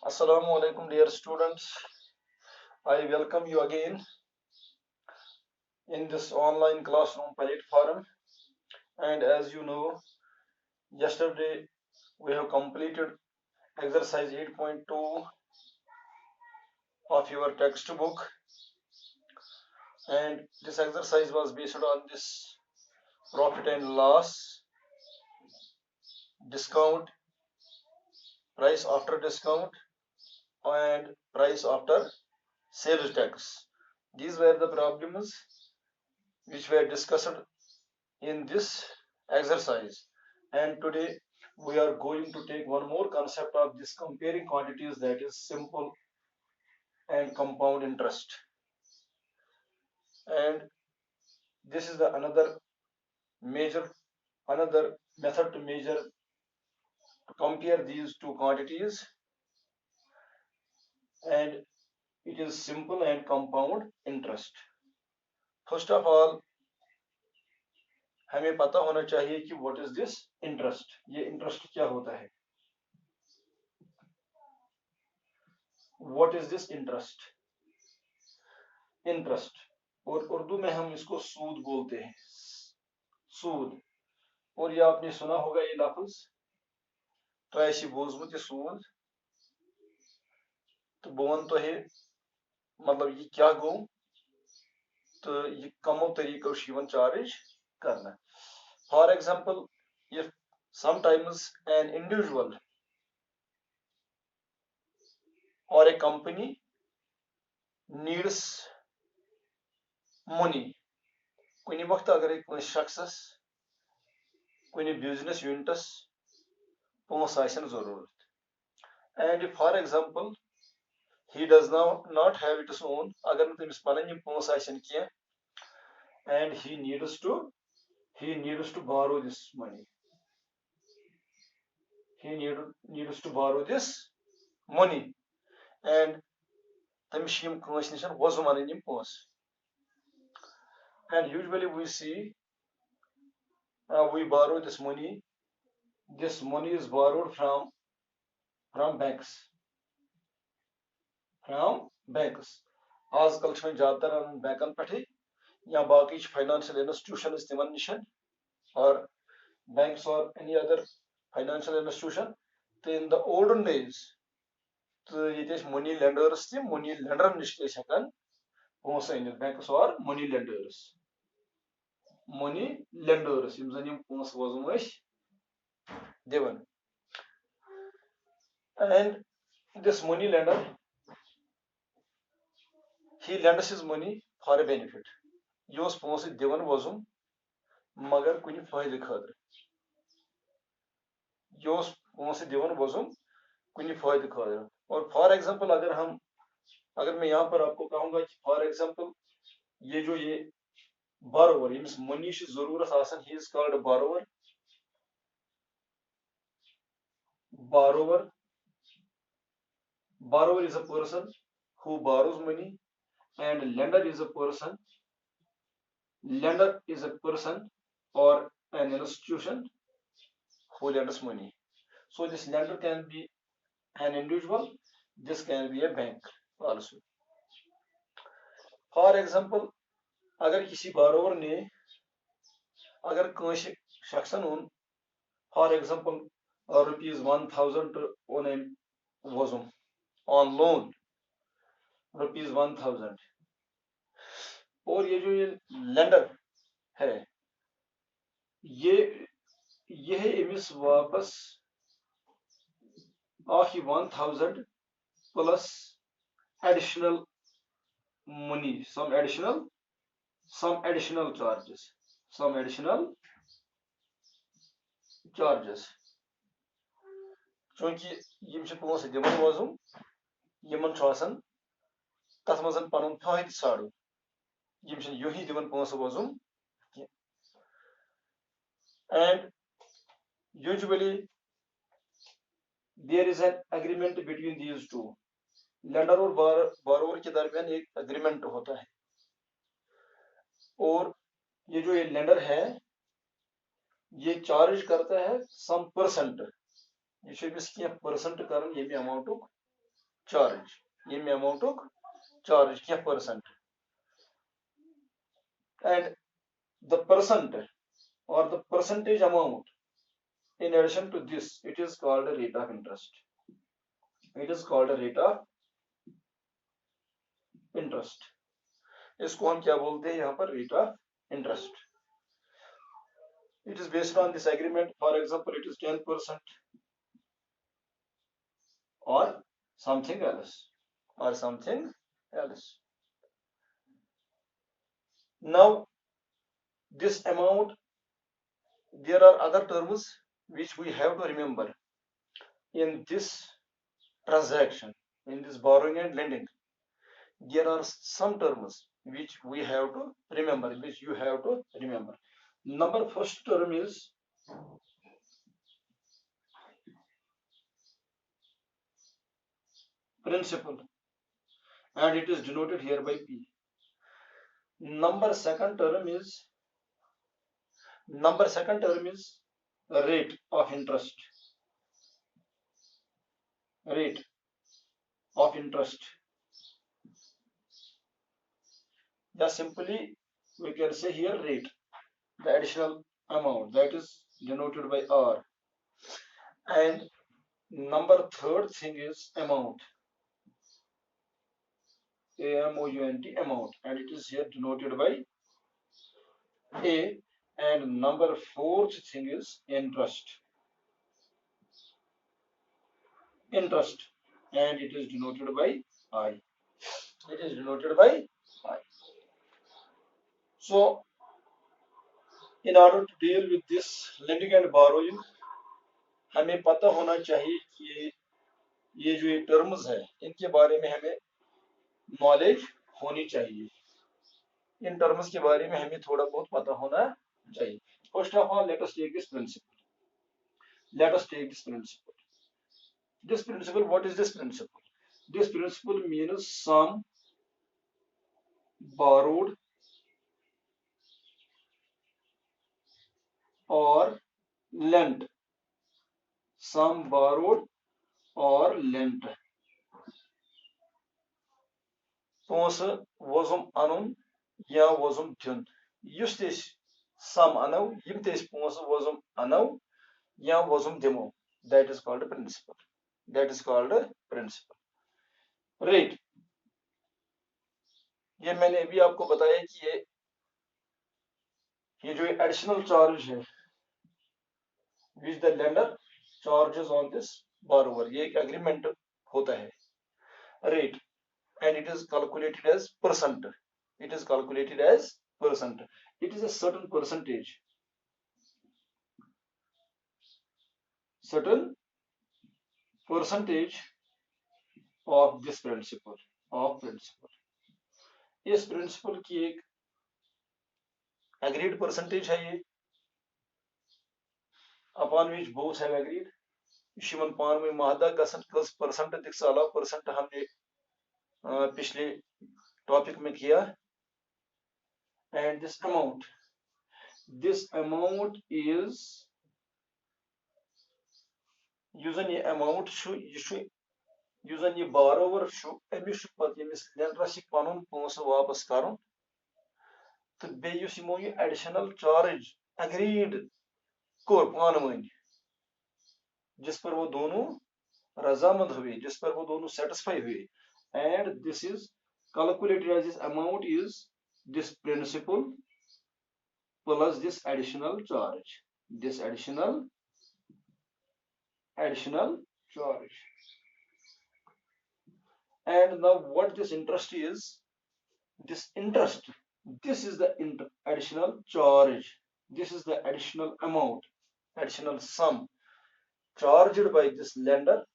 Assalamu alaikum, dear students. I welcome you again in this online classroom platform. And as you know, yesterday we have completed exercise 8.2 of your textbook, and this exercise was based on this profit and loss, discount, price after discount, and price after sales tax. These were the problems which were discussed in this exercise, and today we are going to take one more concept of this comparing quantities, that is simple and compound interest. And this is the major another method to measure, to compare these two quantities, and it is simple and compound interest. First of all, हमें पता होना चाहिए कि what is this interest, ये interest क्या होता है. What is this interest? Interest, और उर्दू में हम इसको सूद बोलते हैं, सूद. और ये आपने सुना होगा ये लफ्ज, तो बोजमुत सूद. तो बह वन तो मतलब ये क्या गो, तो ये कमो तरीको चार्ज करना. For example, if sometimes an individual or a company needs money, कुछ वक्त अगर एक शख्सस कुछ बिजनेस यूनिटस पोस आसन जरूरत, and if for example he does not have its own, agar तमिस पन पोस आसन किया, and he needs to borrow this money, needs to borrow this money, and तमिस Kans निश वजम अन पोस. And usually we see, we borrow this money. This money is borrowed from banks. आजकल ज्यादातर बैंकन पे या बाकी फाइनेंशियल इंस्टीट्यूशन तिमन निश, और banks or any other financial institution. तो in the olden days, तो ये money lenders थे, money lender निश हेकान पोस Anit, banks or money lenders यम जन यम पोस वजम दिवन. And this money lender, he lends his money for a benefit. यह पोस दिवन वजम मगर कुछ फायदे खतर, यह पोस दिवन वजम कुछ फायदे खतर. और फॉर एग्जांपल अगर मैं यहाँ पर आपको कहूंगा कि फॉर एग्जांपल ये जो ये borrower, यमिस मनी जरूरत आसान, he is called a borrower. Borrower is a person who borrows money, and lender is a person or an institution who lends money. So this lender can be an individual, this can be a bank also. For example, अगर किसी borrower ने अगर कंस शख्सन ओन for example ₹1000 ओन वजम on loan, ₹1000, और ये जो ये लेंडर है ये है इमिस वापस 1000 plus additional money, some additional charges. चूंकि यम पोस दिवन वजम यमन तथ मज पन फायद साड़ू, यम यही दिवन पोस वजम. And usually there is an agreement between these two. Lender और borrower के दरमियान एक एग्रीमेंट होता है, और ये जो ये लेंडर है ये चार्ज करता है सम परसेंट, ये परसेंट कर amount charge. Yemi amount charge kya percent. And the percent or the percentage amount in addition to this, it is called a rate of interest. It is called a rate of interest. इसको हम क्या बोलते हैं यहाँ पर, rate of interest. It is based on this agreement. For example, it is 10% or something else or something else. Now this amount, there are other terms which we have to remember in this transaction, in this borrowing and lending. There are some terms which we have to remember, which you have to remember. Number first term is principal, and it is denoted here by P. Number second term is rate of interest. Rate of interest. Just simply we can say here rate, the additional amount that is denoted by R. And number third thing is amount. AMOUNT, amount, and it is here denoted by A. And number fourth thing is interest. Interest, and it is denoted by I. It is denoted by I. So in order to deal with this lending and borrowing, हमें पता होना चाहिए कि ये जो ये terms है इनके बारे में हमें नॉलेज होनी चाहिए. इन टर्म्स के बारे में हमें थोड़ा बहुत पता होना चाहिए. First of all, let us take this principle. Let us take this principle. This principle, what is this principle? This principle means sum borrowed or lent. Sum borrowed or lent. Ponsah wozum anun ya wozum dun. Yus te sum anav, yim te ponsah wozum anav या वोजुम दिमो. That is called a principle. That is called a principle. Rate. ये मैंने अभी आपको बताया कि ये जो additional charge है which the lender charges on this borrower, ये एक एग्रीमेंट होता है. Rate, and it is calculated as percent. It is calculated as percent. It is a certain percentage. Certain percentage of this principle. Of principle. इस principal की एक agreed percentage है ये, upon which both have agreed. Yemen पान में माहदा गसन कस percent दिख अलाव percent हमने पिछले टॉपिक में किया. And this amount is using ये amount using ये borrower अमिस पत यमिस लेंडरस पनुन पोंसह वापस करन तो बे युस यमो ये एडिशनल चार्ज agreed कोर पान वन, जिस पर वो दोनों रजामंद हुए, जिस पर वो दोनों सेटिस्फाई हुए. And this is calculated as this amount is this principal plus this additional charge. This additional charge. And now what this interest is, this interest, this is the additional charge. This is the additional amount, additional sum charged by this lender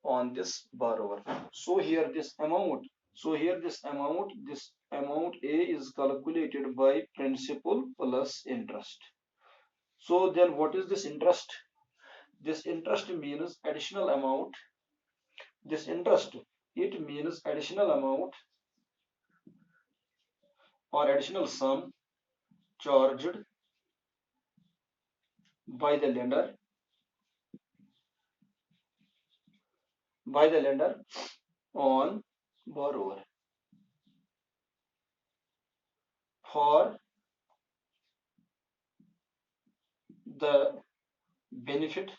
on this borrower. So here this amount A is calculated by principal plus interest. So then what is this interest? This interest means additional amount. This interest, it means additional amount or additional sum charged by the lender on borrower for the benefit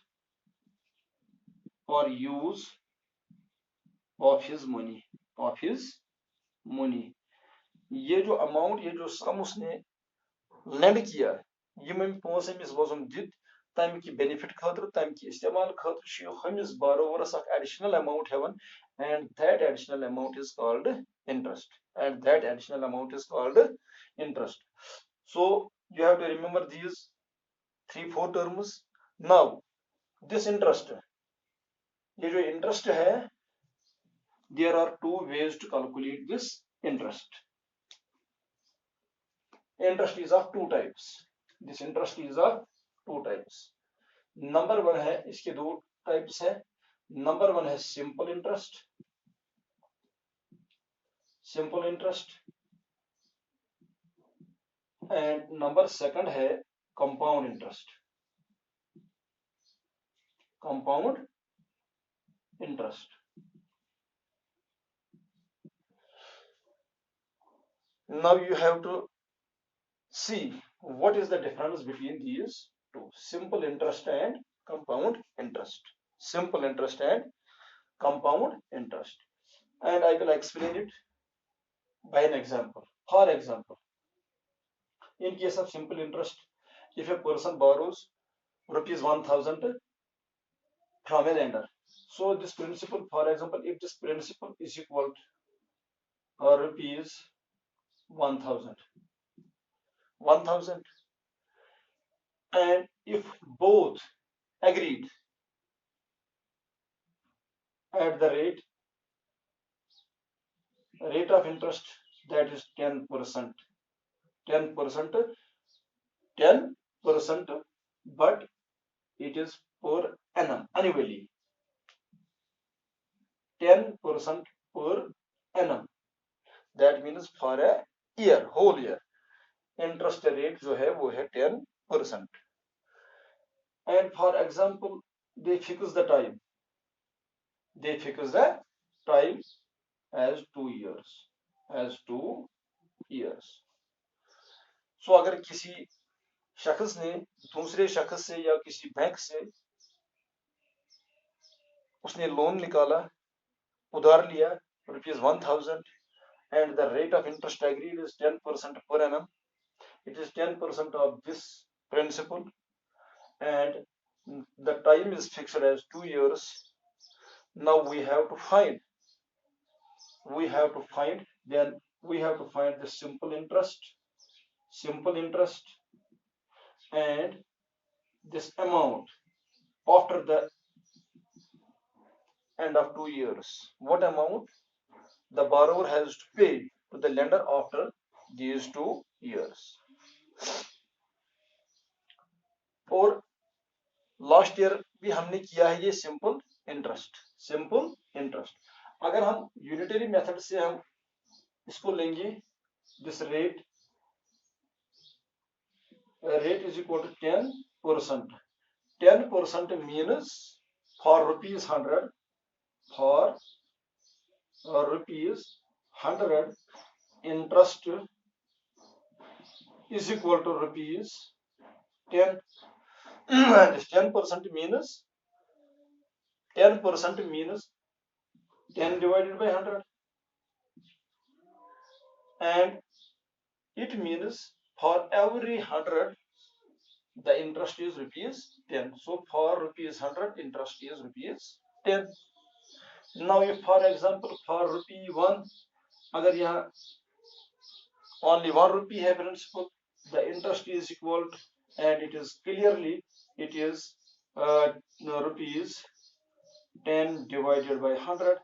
or use of his money. ये जो amount, ये जो सम उसने land किया, यम पोस अमिस वोजुम दित तम की benefit खतर, तम की इस्तेमाल खतर हमिस बारोवरस एडिशनल अमाउंट हेवन, and that additional amount is called interest, so you have to remember these 3-4 terms. Now this interest, ये जो इंटरेस्ट है, there are two ways to calculate this interest. Interest is of two types. This interest is of two types. Number 1 है, इसके दो types है. Number 1 है simple interest, and number 2 है compound interest. Now you have to see what is the difference between these two, simple interest and compound interest. And I will explain it by an example. For example, in case of simple interest, if a person borrows ₹1,000 from a lender, so this principal, for example, if this principal is equal to rupees 1,000, and if both agreed at the rate of interest, that is 10%, but it is per annum, annually, 10% per annum. That means for a year, whole year, interest rate जो है वो है 10%. And for example, they fix the time as 2 years. So अगर किसी शख्स ने दूसरे शख्स से या किसी बैंक से उसने लोन निकाला, उधार लिया ₹1,000, and the rate of interest agreed is 10% per annum. It is 10% of this principal, and the time is fixed as 2 years. Now we have to find the simple interest and this amount after the end of 2 years. What amount the borrower has to pay to the lender after these 2 years. और last year भी हमने किया है ये simple interest. अगर हम unitary method से हम इसको लेंगे, this rate is equal to 10%. 10% means for ₹100, interest is equal to ₹10. And 10% means 10 divided by 100, and it means for every 100 the interest is ₹10. So for ₹100 interest is ₹10. Now if for example for ₹1, अगर यहाँ only ₹1 है principal, the interest is equal to, and it is clearly ₹10 divided by 100,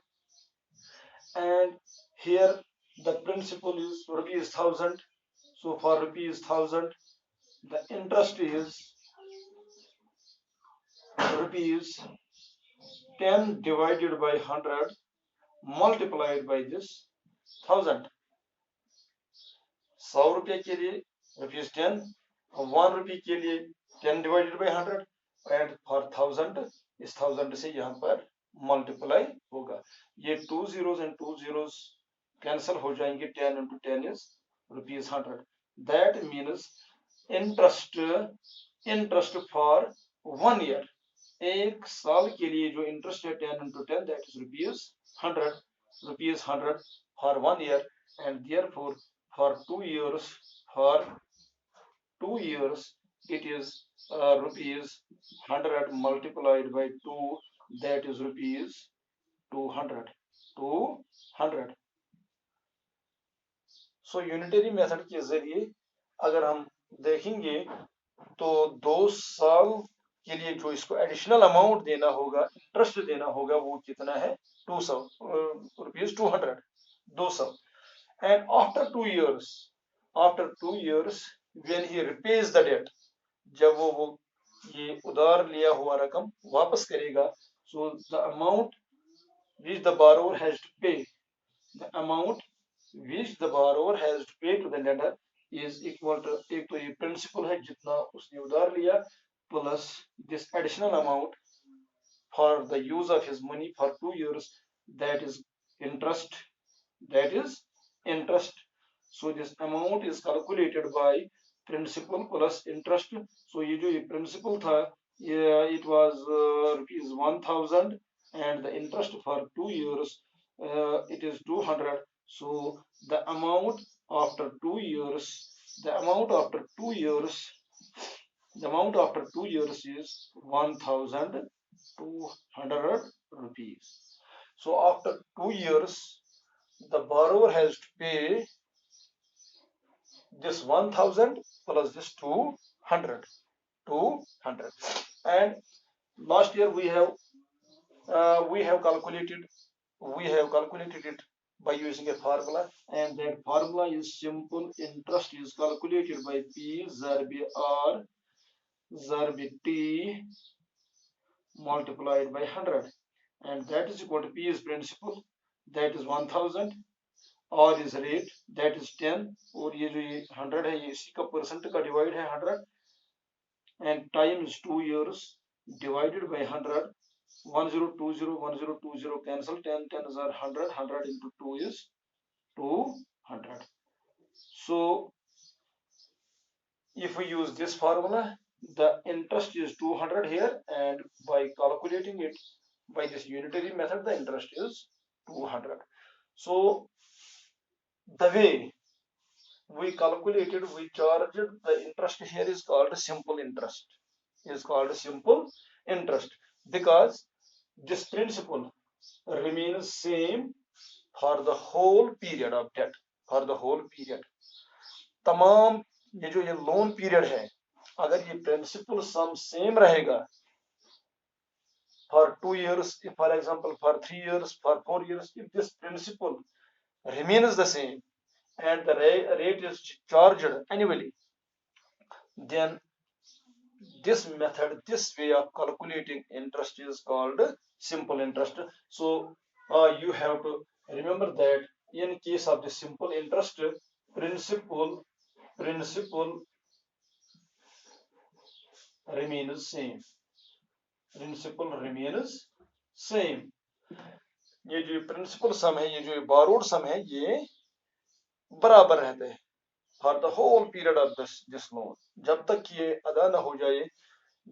and here the principal is ₹1,000. So for ₹1,000 the interest is ₹10 divided by 100 multiplied by this 1,000. ₹100 के लिए ₹10, ₹1 के लिए 10 divided by 100, and for 1,000 इस 1,000 से यहाँ पर multiply होगा। ये 2 zeros एंड 2 zeros कैंसिल हो जाएंगे, 10 into 10 is ₹100. That means interest for 1 year, एक साल के लिए जो इंटरेस्ट है 10 into 10 that is ₹100 for 1 year, and therefore for 2 years, for 2 years it is ₹100 multiplied by 2, that is ₹200. 200. So unitary method के जरिए अगर हम देखेंगे तो 2 साल के लिए जो इसको एडिशनल अमाउंट देना होगा, इंटरेस्ट देना होगा, वो कितना है? 200 ₹200, 200. And after 2 years when he repays the debt, जब वो ये उधार लिया हुआ रकम वापस करेगा, so the amount which the borrower has to pay, the amount which the borrower has to pay to the lender is equal to, एक तो ये प्रिंसिपल है जितना उसने उधार लिया, plus this additional amount for the use of his money for 2 years, that is interest, that is interest. So this amount is calculated by principal plus interest. So ये जो ये principal था, it was ₹1,000, and the interest for 2 years it is 200. So the amount after 2 years, the amount after 2 years, the amount after 2 years is ₹1,200. So after 2 years, the borrower has to pay this 1,000 plus this 200. And last year we have calculated it by using a formula, and that formula is simple. Interest is calculated by P ضرب R ضرب T multiplied by 100, and that is equal to P is principal, that is 1,000, R is rate, that is 10, और ये जो ये 100 है ये इसी का percent का divide है 100, and time is 2 years divided by 100. 1020 cancel, 10 10 is 100, 100 into 2 is 200. So if we use this formula, the interest is 200 here, and by calculating it by this unitary method, the interest is 200. So the way we calculated, we charged the interest here is called simple interest, because this principal remains same for the whole period of debt, for the whole period. तमाम ये जो ये loan period है, अगर ये principal सम same रहेगा for 2 years, if for example for 3 years, for 4 years, if this principal remains the same and the rate is charged annually, then this method, this way of calculating interest is called simple interest. So you have to remember that in case of the simple interest, principal remains same. Principal remains same. ये जो principal सम है, ये जो borrowed सम है, ये बराबर रहते हैं for the whole period of this loan. जब तक ये अदा न हो जाए,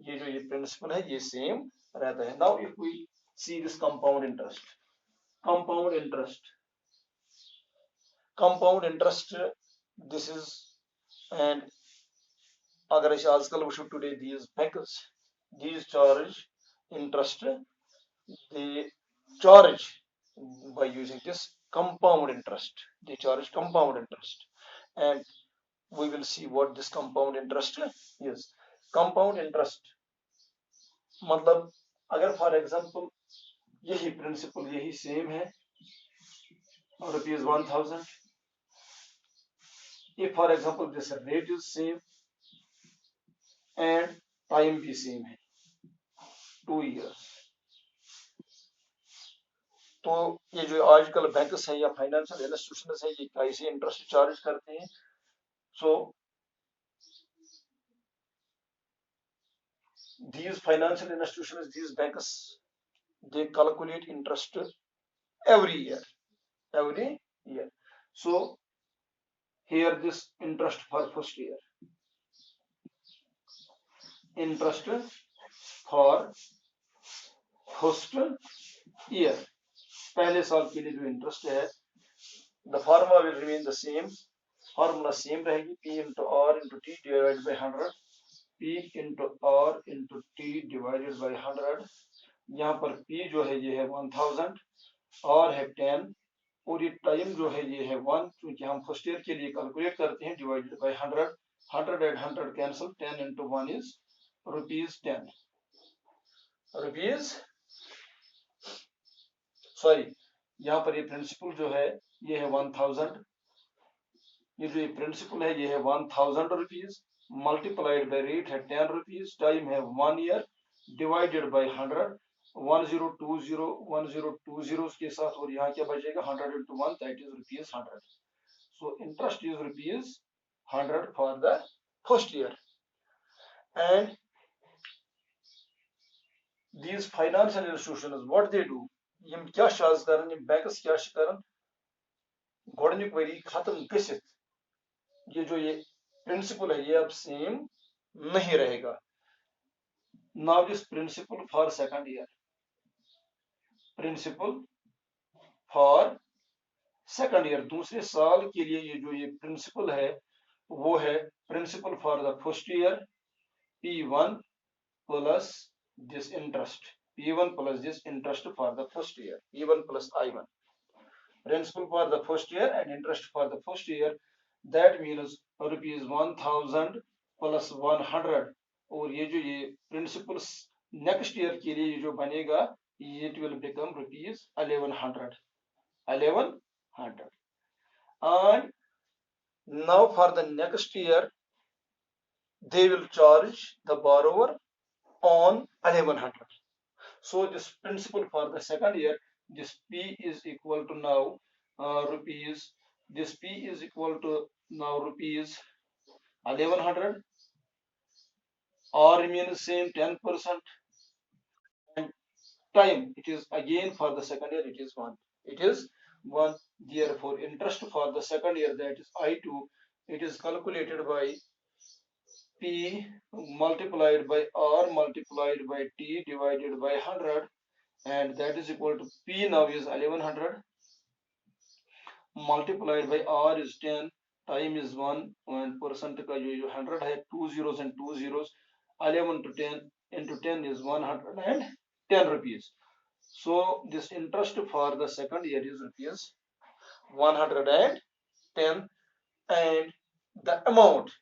ये जो ये प्रिंसिपल है ये सेम रहता है. Now if we see this compound interest, this is, and अगर ऐसे आजकल वुचो today these banks, these charge interest, they charge by using this compound interest, they charge compound interest, and we will see what this compound interest is. Compound interest मतलब अगर for example यही principal यही same है और ₹1,000, if for example this rate is same and time भी same है 2 years, तो ये जो आजकल बैंक्स हैं या फाइनेंशियल इंस्टीट्यूशंस हैं, ये कैसे इंटरेस्ट चार्ज करते हैं? सो these financial institutions, these banks, they calculate interest every year. So here this interest for first year, interest for first year, पहले साल के लिए जो इंटरेस्ट है, the formula will remain the same, formula same रहेगी, P into R into T divided by 100, P into R into T divided by 100, यहाँ पर P जो है ये है 1000, R है 10 और ये टाइम जो है ये है 1, क्योंकि हम फर्स्ट ईयर के लिए कैलकुलेट करते हैं, divided by 100, 100 and 100 cancel, 10 into 1 is ₹10, rupees sorry, यहाँ पर ये प्रिंसिपल जो है ये है 1000, ये जो ये प्रिंसिपल है ये है 1000 रुपीज, मल्टीप्लाइड बाय रेट है 10 रुपीज, टाइम है 1 ईयर, डिवाइडेड बाय 100, 1020 के साथ, और यहाँ क्या बचेगा 100 into 1, that is ₹100. So interest is ₹100 for the first year. And these financial institutions, what they do, यम क्या शाज करन, यम बैंक्स क्या करन, गोडनिक वरी खत्म गसित ये जो ये प्रिंसिपल है ये अब सेम नहीं रहेगा. Now this principle for second year, principal for second year, दूसरे साल के लिए ये जो ये प्रिंसिपल है वो है principal for the first year, P1 plus this interest, P1 plus this interest for the first year, P1 plus I1, principal for the first year and interest for the first year, that means ₹1000 plus 100, और ये जो ये principal next year के लिए जो बनेगा it will become ₹1100. And now for the next year they will charge the borrower on 1100. So this principal for the second year, this P is equal to now rupees, this P is equal to now rupees 1100, or remains same 10%, and time it is again for the second year it is 1. Therefore interest for the second year, that is I2, it is calculated by P multiplied by R multiplied by T divided by 100, and that is equal to P now is 1100 multiplied by R is 10, time is 1, and percent का जो 100 है, 2 zeros and 2 zeros, 11 to 10 into 10 is 110 rupees. So this interest for the second year is rupees 110, and the amount